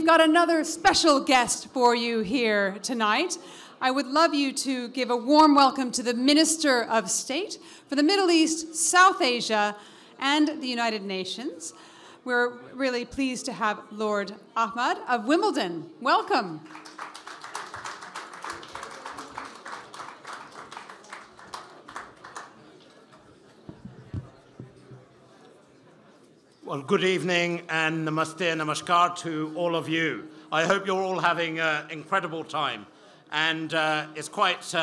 got another special guest for you here tonight. I would love you to give a warm welcome to the Minister of State for the Middle East, South Asia, and the United Nations. We're really pleased to have Lord Ahmad of Wimbledon. Welcome. Well, good evening and namaste, namaskar to all of you. I hope you're all having an incredible time. And it's quite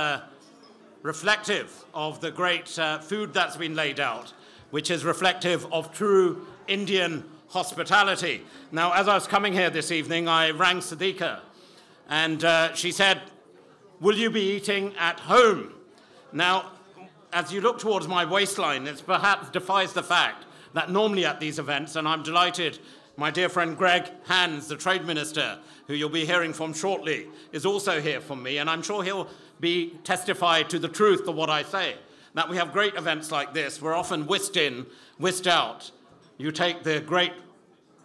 reflective of the great food that's been laid out, which is reflective of true Indian hospitality. Now, as I was coming here this evening, I rang Sadiqa, and she said, "Will you be eating at home?" Now, as you look towards my waistline, it perhaps defies the fact that normally at these events, and I'm delighted, my dear friend Greg Hands, the Trade Minister, who you'll be hearing from shortly, is also here from me, and I'm sure he'll be testify to the truth of what I say, that we have great events like this. We're often whisked in, whisked out. You take the great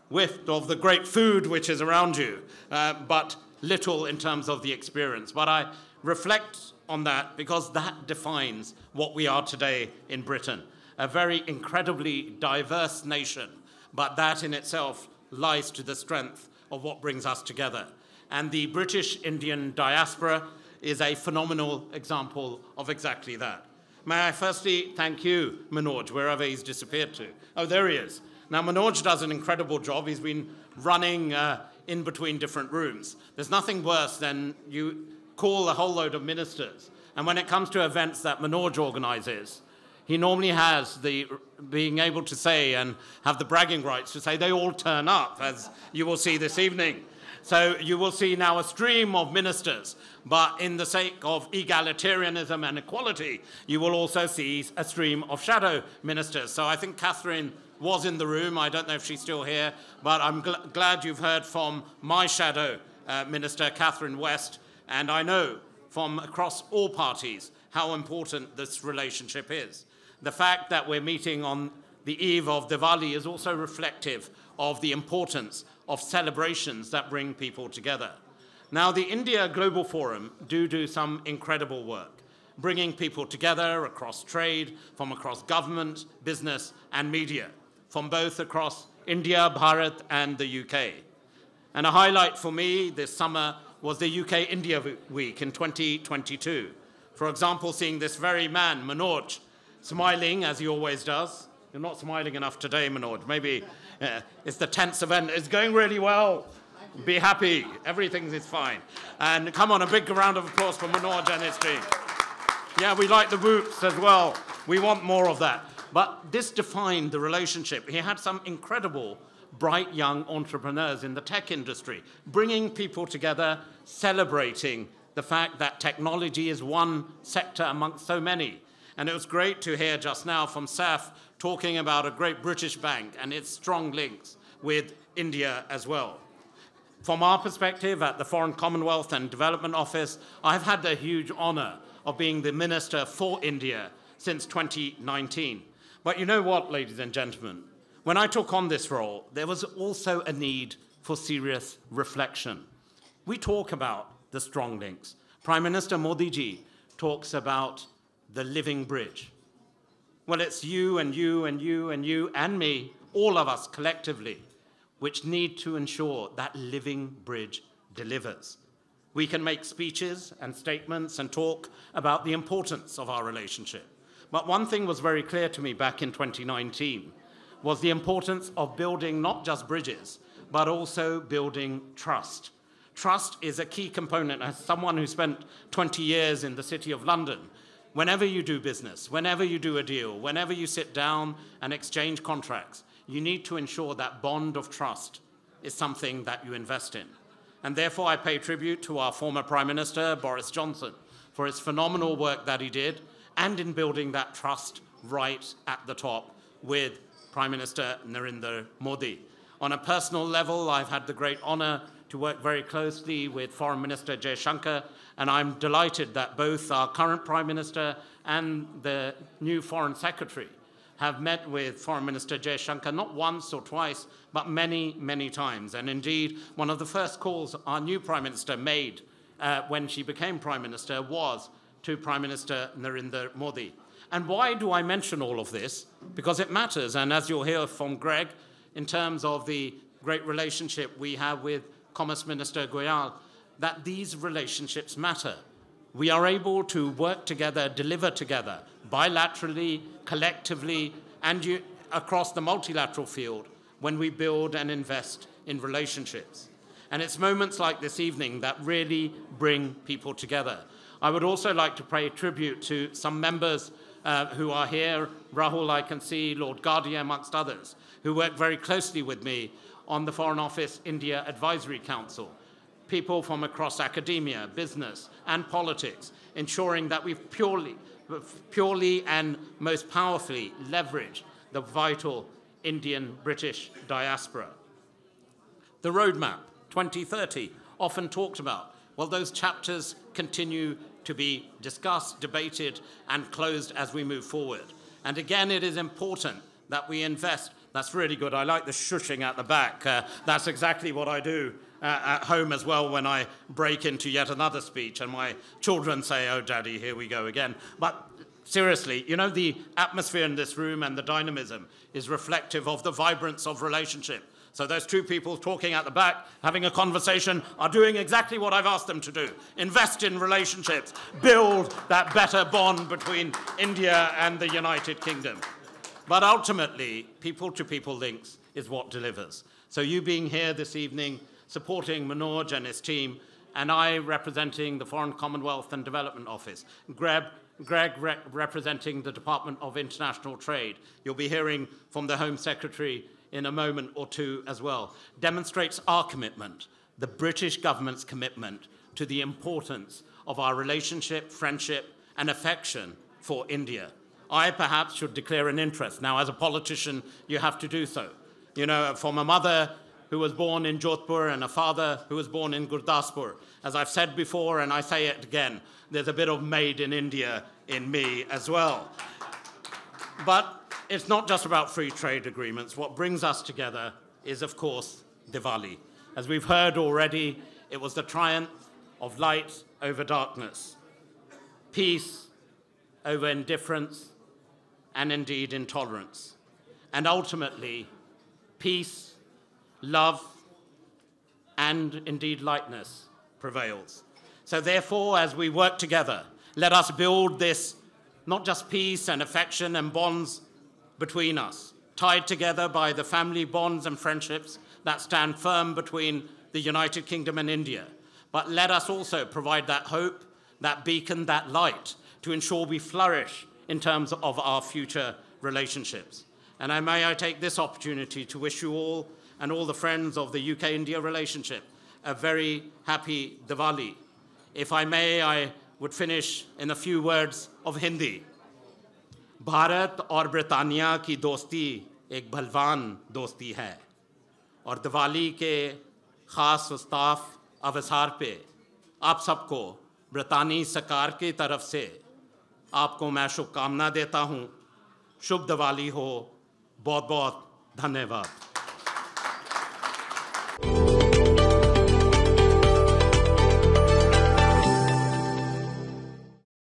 whiff of the great food which is around you, but little in terms of the experience. But I reflect on that because that defines what we are today in Britain. A very incredibly diverse nation, but that in itself lies to the strength of what brings us together. And the British Indian diaspora is a phenomenal example of exactly that. May I firstly thank you, Manoj, wherever he's disappeared to. Oh, there he is. Now, Manoj does an incredible job. He's been running in between different rooms. There's nothing worse than you call a whole load of ministers, and when it comes to events that Manoj organizes, he normally has the being able to say and have the bragging rights to say they all turn up, as you will see this evening. So you will see now a stream of ministers, but in the sake of egalitarianism and equality, you will also see a stream of shadow ministers. So I think Catherine was in the room. I don't know if she's still here, but I'm glad you've heard from my shadow minister, Catherine West, and I know from across all parties how important this relationship is. The fact that we're meeting on the eve of Diwali is also reflective of the importance of celebrations that bring people together. Now, the India Global Forum do some incredible work, bringing people together across trade, from across government, business, and media, from both across India, Bharat, and the UK. And a highlight for me this summer was the UK India Week in 2022. For example, seeing this very man, Manoj, smiling as he always does. You're not smiling enough today, Manoj. Maybe it's the tense event. It's going really well. Be happy. Everything is fine. And come on, a big round of applause for Manoj and his team. Yeah, we like the whoops as well. We want more of that. But this defined the relationship. He had some incredible, bright young entrepreneurs in the tech industry, bringing people together, celebrating the fact that technology is one sector amongst so many. And it was great to hear just now from Saf talking about a great British bank and its strong links with India as well. From our perspective at the Foreign Commonwealth and Development Office, I've had the huge honor of being the Minister for India since 2019. But you know what, ladies and gentlemen? When I took on this role, there was also a need for serious reflection. We talk about the strong links. Prime Minister Modi ji talks about the living bridge. Well, it's you and you and you and you and me, all of us collectively, which need to ensure that living bridge delivers. We can make speeches and statements and talk about the importance of our relationship. But one thing was very clear to me back in 2019 was the importance of building not just bridges, but also building trust. Trust is a key component. As someone who spent 20 years in the City of London, whenever you do business, whenever you do a deal, whenever you sit down and exchange contracts, you need to ensure that bond of trust is something that you invest in. And therefore, I pay tribute to our former Prime Minister, Boris Johnson, for his phenomenal work that he did, and in building that trust right at the top with Prime Minister Narendra Modi. On a personal level, I've had the great honor to work very closely with Foreign Minister Jaishankar, and I'm delighted that both our current Prime Minister and the new Foreign Secretary have met with Foreign Minister Jaishankar not once or twice, but many, many times. And indeed, one of the first calls our new Prime Minister made when she became Prime Minister was to Prime Minister Narendra Modi. And why do I mention all of this? Because it matters. And as you'll hear from Greg, in terms of the great relationship we have with Commerce Minister Goyal, that these relationships matter. We are able to work together, deliver together, bilaterally, collectively, and across the multilateral field when we build and invest in relationships. And it's moments like this evening that really bring people together. I would also like to pay tribute to some members who are here, Rahul, I can see, Lord Gardia, amongst others, who work very closely with me on the Foreign Office India Advisory Council. People from across academia, business, and politics, ensuring that we've purely and most powerfully leveraged the vital Indian-British diaspora. The roadmap, 2030, often talked about. Well, those chapters continue to be discussed, debated, and closed as we move forward. And again, it is important that we invest. That's really good. I like the shushing at the back. That's exactly what I do at home as well when I break into yet another speech and my children say, "Oh, Daddy, here we go again." But seriously, you know, the atmosphere in this room and the dynamism is reflective of the vibrance of relationship. So those two people talking at the back, having a conversation, are doing exactly what I've asked them to do. Invest in relationships, build that better bond between India and the United Kingdom. But ultimately, people-to-people links is what delivers. So you being here this evening, supporting Manoj and his team, and I representing the Foreign Commonwealth and Development Office, Greg representing the Department of International Trade. You'll be hearing from the Home Secretary in a moment or two as well, demonstrates our commitment, the British government's commitment to the importance of our relationship, friendship, and affection for India. I perhaps should declare an interest. Now, as a politician, you have to do so. You know, from a mother who was born in Jodhpur and a father who was born in Gurdaspur. As I've said before, and I say it again, there's a bit of made in India in me as well. But it's not just about free trade agreements. What brings us together is, of course, Diwali. As we've heard already, it was the triumph of light over darkness, peace over indifference, and indeed intolerance. And ultimately, peace, love, and indeed lightness prevails. So therefore, as we work together, let us build this, not just peace and affection and bonds between us, tied together by the family bonds and friendships that stand firm between the United Kingdom and India. But let us also provide that hope, that beacon, that light to ensure we flourish in terms of our future relationships. And may I take this opportunity to wish you all and all the friends of the UK-India relationship a very happy Diwali. If I may, I would finish in a few words of Hindi. Bharat और Britannia की दोस्ती एक बलवान दोस्ती है और दिवाली के ख़ास उस्ताफ अवसर पे आप सबको ब्रिटानी सरकार की तरफ से आपको मैं शुभकामना देता हूँ। शुभ दिवाली हो। बहुत बहुत धन्यवाद।